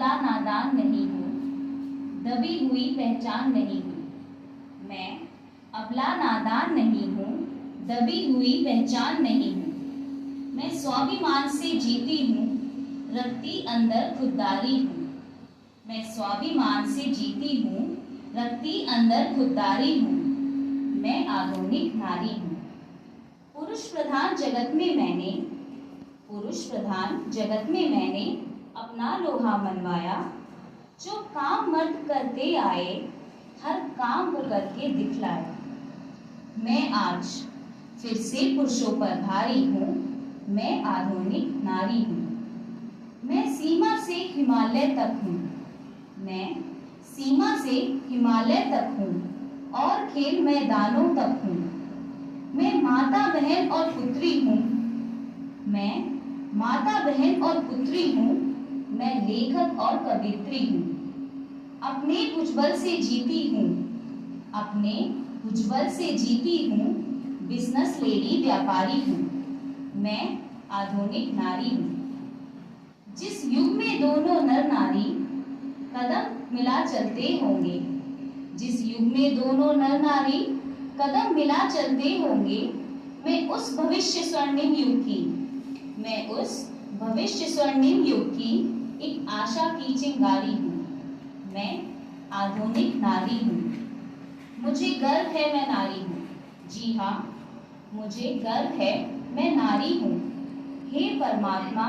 अबला नादान नहीं हूँ, दबी हुई पहचान नहीं हूँ। मैं अबला नादान नहीं हूँ, दबी हुई पहचान नहीं हूँ। मैं स्वाभिमान से जीती हूँ, रखती अंदर खुददारी हूँ। मैं स्वाभिमान से जीती हूँ, रखती अंदर खुददारी हूँ। मैं आधुनिक नारी हूँ। पुरुष प्रधान जगत में मैंने अपना लोहा मनवाया। जो काम मर्द करते आए, हर काम वो करके दिखलाया। मैं आज फिर से पुरुषों पर भारी हूँ, मैं आधुनिक नारी हूँ। मैं सीमा से हिमालय तक हूँ, मैं सीमा से हिमालय तक हूँ और खेल मैदानों तक हूँ। मैं माता बहन और पुत्री हूँ, मैं माता बहन और पुत्री हूँ। मैं लेखक और कवित्री हूँ। अपने भुजबल से जीती हूँ, अपने भुजबल से जीती हूँ। बिजनेस लेडी व्यापारी हूँ, मैं आधुनिक नारी हूँ। जिस युग में दोनों नर नारी कदम मिला चलते होंगे, जिस युग में दोनों नर नारी कदम मिला चलते होंगे, मैं उस भविष्य स्वर्णिम युग की एक आशा की चिंगारी हूँ। मैं आधुनिक नारी हूँ। मुझे गर्व है मैं नारी हूँ। जी हाँ, मुझे गर्व है मैं नारी हूँ। हे परमात्मा,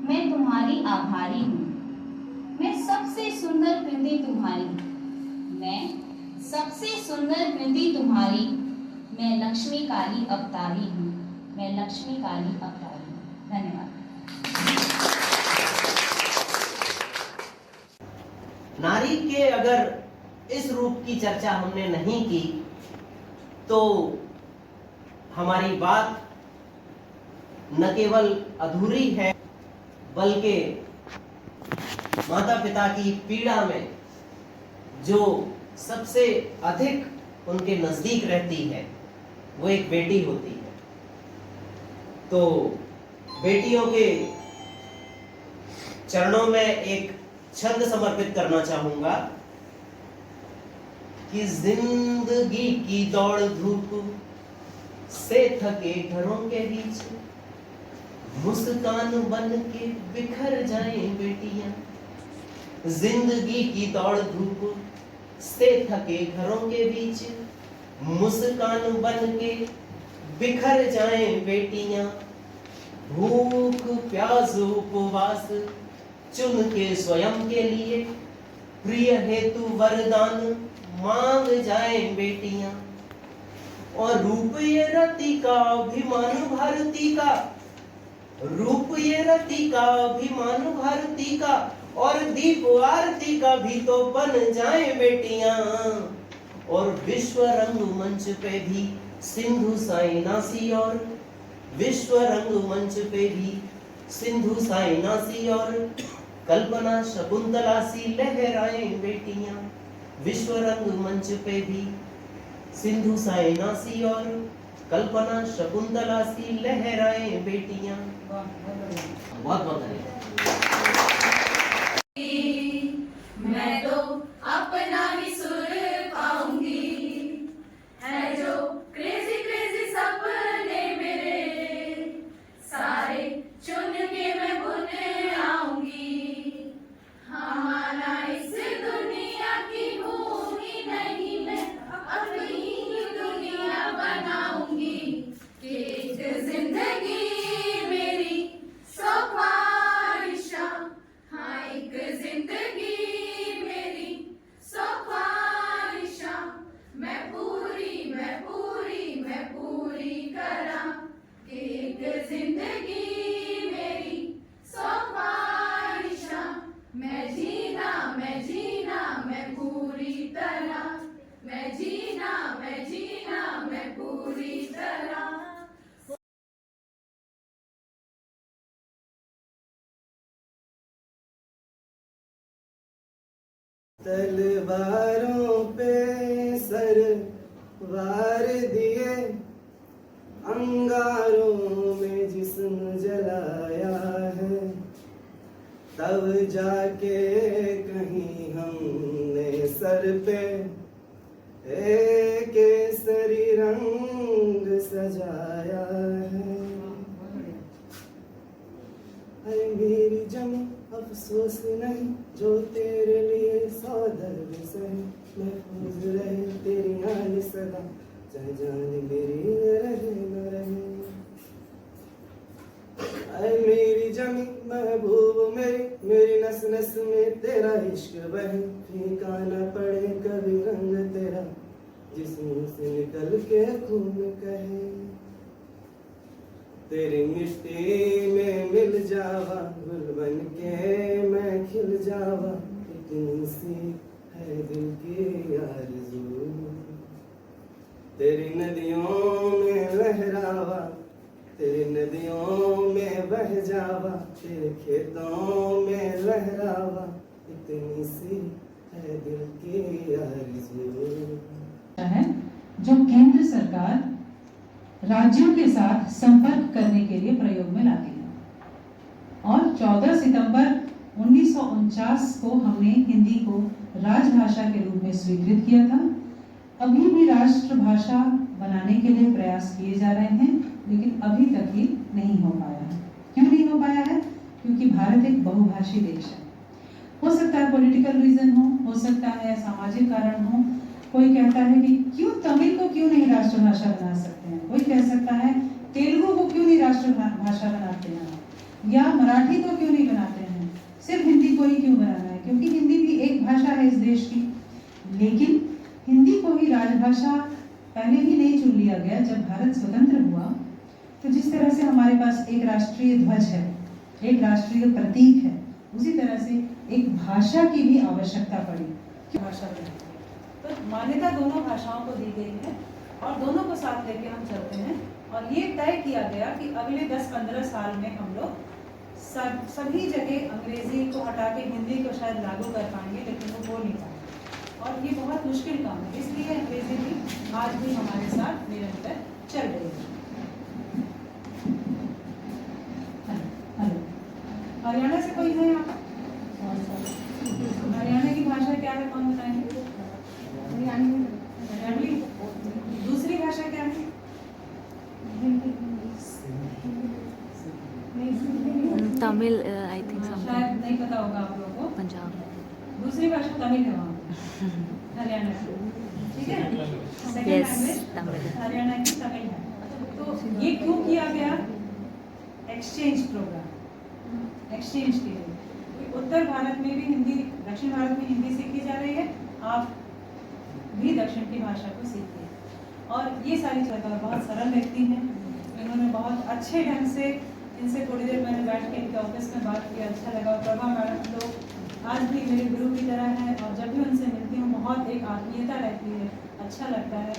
मैं तुम्हारी आभारी हूँ। मैं सबसे सुंदर कृति तुम्हारी, मैं सबसे सुंदर कृति तुम्हारी। मैं लक्ष्मी काली अवतारी हूँ, मैं लक्ष्मी काली अवतारी हूँ। धन्यवाद। नारी के अगर इस रूप की चर्चा हमने नहीं की तो हमारी बात न केवल अधूरी है बल्कि माता पिता की पीड़ा में जो सबसे अधिक उनके नजदीक रहती है वो एक बेटी होती है। तो बेटियों के चरणों में एक छंद समर्पित करना चाहूंगा कि जिंदगी की दौड़ धूप से थके घरों के बीच मुस्कान बन के बिखर जाएं बेटियां। जिंदगी की दौड़ धूप से थके घरों के बीच मुस्कान बन के बिखर जाएं बेटियां। भूख प्यास उपवास चुन के स्वयं के लिए प्रिय हेतु वरदान मांग जाएं बेटियां। और रूप ये रति का अभिमान भारती का, रूप ये रति का अभिमान भारती का, और दीप आरती का भी तो बन जाएं बेटियां। और विश्व रंग मंच पे भी सिंधु साइनासी और विश्व रंग मंच पे भी सिंधु साइनासी और कल्पना शकुंतला सी लहराएं बेटियां। विश्व रंग मंच पे भी सिंधु साइनासी और कल्पना शकुंतला सी लहराएं बेटियां। बहुत बहुत धन्यवाद। मैं तो अपना ही सुर पाऊंगी, है जो क्रेजी क्रेजी सपने मेरे सारे चुन के मैं बुन आऊंगी। हमारा इस दुनिया की हूँ ही नहीं, मैं अपनी ही दुनिया बनाऊंगी। कि एक जिंदगी मेरी सौ ख्वाहिशां, हाँ एक जिंदगी मेरी सौ ख्वाहिशां, मैं पूरी मैं पूरी मैं पूरी करां। कि एक जिंदगी मेरी सौ ख्वाहिशां, मैं जीना मैं पूरी तरह, मैं जीना मैं पूरी तरह। तलवारों पे सर वार दिए, अंगारों में जिस्म जलाया है। तब जाके कहीं हमने सर पे एक केसरी रंग सजाया है। अरे मेरी जमी अफसोस नहीं जो तेरे लिए 100 दर्द सही, महफूज रहे तेरी आन सदा, चाहे जान मेरी रहे न रहे। अरे मेरी जमी महबूब मेरी नस नस में तेरा इश्क बहे, फीका न पड़े कभी रंग तेरा, जिस्म से निकल के खून कहे। तेरी मिट्टी में मिल जावा, गुल बन के मैं खिल जावा, इतनी सी है दिल की आरज़ू। तेरी नदियों में लहरावा, तेरी नदियों में बह जावा, तेरे खेतों में लहरावा, इतनी सी है दिल की आरज़ू। है जो केंद्र सरकार राज्यों के साथ संपर्क करने के लिए प्रयोग में लाती है। और 14 सितंबर 1949 को हमने हिंदी को राजभाषा के रूप में स्वीकृत किया था। अभी भी राष्ट्रभाषा बनाने के लिए प्रयास किए जा रहे हैं, लेकिन अभी तक ही नहीं हो पाया है। क्यों नहीं हो पाया है? क्योंकि भारत एक बहुभाषी देश है। हो सकता है पॉलिटिकल रीजन हो सकता है सामाजिक कारण हो। कोई कहता है कि क्यों तमिल को क्यों नहीं राष्ट्रभाषा बना सकते हैं, कोई कह सकता है तेलुगु को क्यों नहीं राष्ट्रभाषा बनाते हैं, या मराठी को क्यों नहीं बनाते हैं, सिर्फ हिंदी को ही क्यों बनाना है, क्योंकि हिंदी भी एक भाषा है इस देश की। लेकिन हिंदी को ही राजभाषा पहले ही नहीं चुन लिया गया। जब भारत स्वतंत्र हुआ तो जिस तरह से हमारे पास एक राष्ट्रीय ध्वज है, एक राष्ट्रीय प्रतीक है, उसी तरह से एक भाषा की भी आवश्यकता पड़ी। भाषा तो मान्यता दोनों भाषाओं को दी गई है और दोनों को साथ लेके हम चलते हैं। और ये तय किया गया कि अगले 10-15 साल में हम लोग सभी जगह अंग्रेजी को हटा के हिंदी को शायद लागू कर पाएंगे, लेकिन वो हो नहीं पाएंगे और ये बहुत मुश्किल काम है। इसलिए अंग्रेजी भी आज भी हमारे साथ निरंतर चल रही है। हरियाणा से कोई है यहाँ पर? हरियाणा की भाषा क्या है, कौन बताएंगे? हरियाणवी। दूसरी भाषा क्या है? तमिल आई थिंक शायद नहीं पता होगा आप लोगों को। पंजाब। दूसरी भाषा तमिल है वहाँ हरियाणा की, ठीक है। सेकंड लैंग्वेज हरियाणा की तमिल है। तो ये क्यों किया गया? एक्सचेंज प्रोग्राम, एक्सचेंज के लिए। उत्तर भारत में भी हिंदी, दक्षिण भारत में हिंदी सीखी जा रही है, आप भी दक्षिण की भाषा को सीखिए। और ये सारी जगह बहुत सरल व्यक्ति हैं, इन्होंने बहुत अच्छे ढंग से, इनसे थोड़ी देर मैंने बैठ के इनके ऑफिस में बात की, अच्छा लगा। प्रभा मैडम तो आज भी मेरे गुरु की तरह है और जब भी उनसे मिलती हूँ बहुत एक आत्मीयता रहती है, अच्छा लगता है।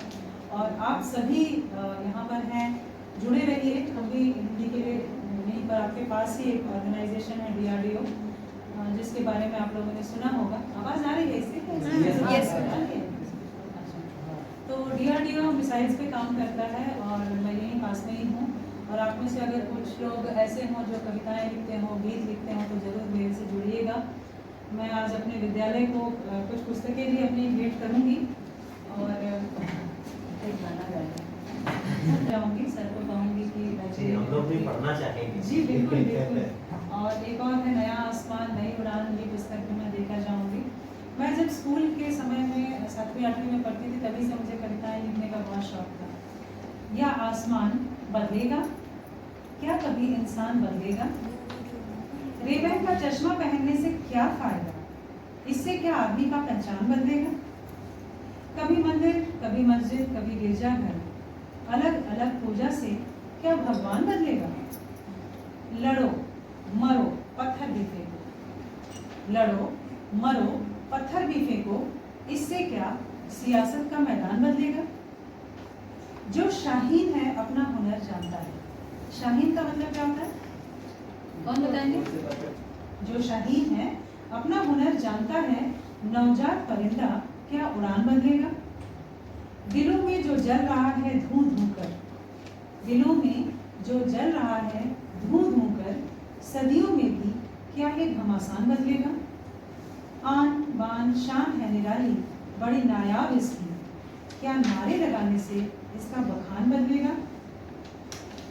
और आप सभी यहाँ पर हैं, जुड़े रहिए। हम भी हिंदी के लिए यहीं पर आपके पास ही एक ऑर्गेनाइजेशन है DRDO, जिसके बारे में आप लोगों ने सुना होगा। आवाज़ आ रही है इससे? यस। तो DRDO मिसाइल्स पे काम करता है और मैं यहीं पास में ही हूँ। और आप में से अगर कुछ लोग ऐसे हों जो कविताएं लिखते हों, गीत लिखते हों, तो ज़रूर मेरे से जुड़िएगा। मैं आज अपने विद्यालय को कुछ पुस्तकें भी अपनी भेंट करूँगी और एक गाना गाऊँगी, सर को कहूँगी कि हम लोग भी पढ़ना चाहेंगे। जी बिल्कुल बिल्कुल। और एक और है नया आसमान नई उड़ान, ये पुस्तक भी मैं देकर जाऊँगी। मैं जब स्कूल के समय में 7वीं-8वीं में पढ़ती थी, तभी से मुझे कविताएं लिखने का बहुत शौक था। यह आसमान बदलेगा क्या, कभी इंसान बदलेगा? रेबैन का चश्मा पहनने से क्या फायदा, इससे क्या आदमी का पहचान बदलेगा? कभी मंदिर, कभी मस्जिद, कभी गिरजाघर, अलग अलग पूजा से क्या भगवान बदलेगा? लड़ो मरो पत्थर भी फेंको, लड़ो मरो पत्थर भी फेंको, इससे क्या सियासत का मैदान बदलेगा? जो शाहीन है अपना हुनर जानता है। शाहीन का मतलब क्या होता है, कौन बताएंगे? जो शाहीन है अपना हुनर जानता है, नवजात परिंदा क्या उड़ान बदलेगा? दिलों में जो जल रहा है धू धू कर, दिलों में जो जल रहा है धू धू कर, सदियों में भी क्या ये घमासान बदलेगा? आन बान शान है निराली, बड़ी नायाब इसकी, क्या नारे लगाने से इसका बखान बदलेगा?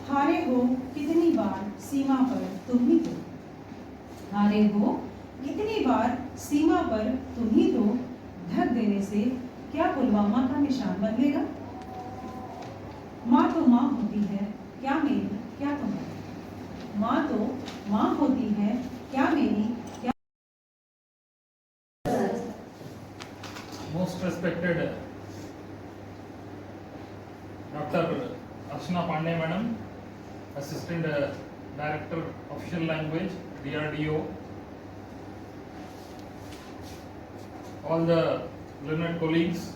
हारे हो कितनी बार सीमा पर तुम ही तो, हारे हो कितनी बार सीमा पर तुम ही तो, ढक देने से क्या पुलवामा का निशान बदलेगा? माँ तो माँ होती है, क्या मेरी क्या तुम्हारी, माँ तो माँ होती है, क्या मेरी क्या। Most respected Dr. Archana Pandey Madam, Assistant Director Official Language, DRDO, all the learned colleagues,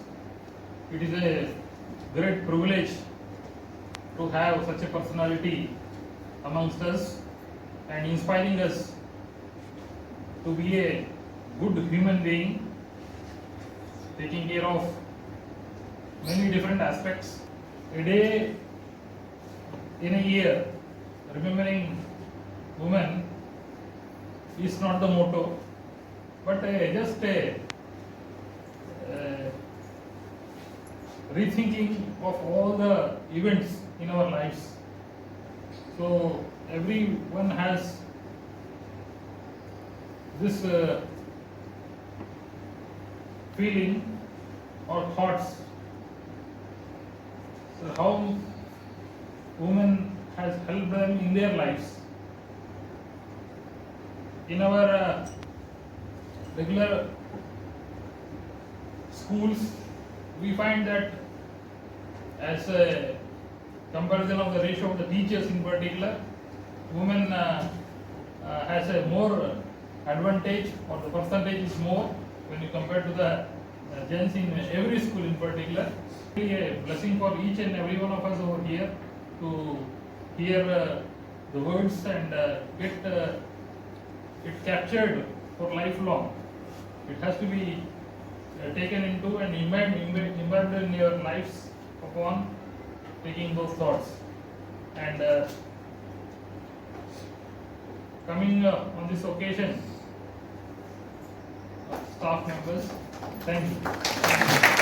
it is a great privilege to have such a personality amongst us and inspiring us to be a good human being, taking care of many different aspects. A day in a year remembering women is not the motto, but just a rethinking of all the events in our lives. So everyone has this feeling or thoughts. So how women has helped them in their lives. In our regular schools, we find that as a comparison of the ratio of the teachers in particular, women has a more advantage, or the percentage is more when you compare to the gents in every school in particular. Really a blessing for each and every one of us over here to hear the words and get it captured for lifelong. It has to be taken into and imbibed in your lives upon taking those thoughts. And coming on this occasion, staff members, thank you.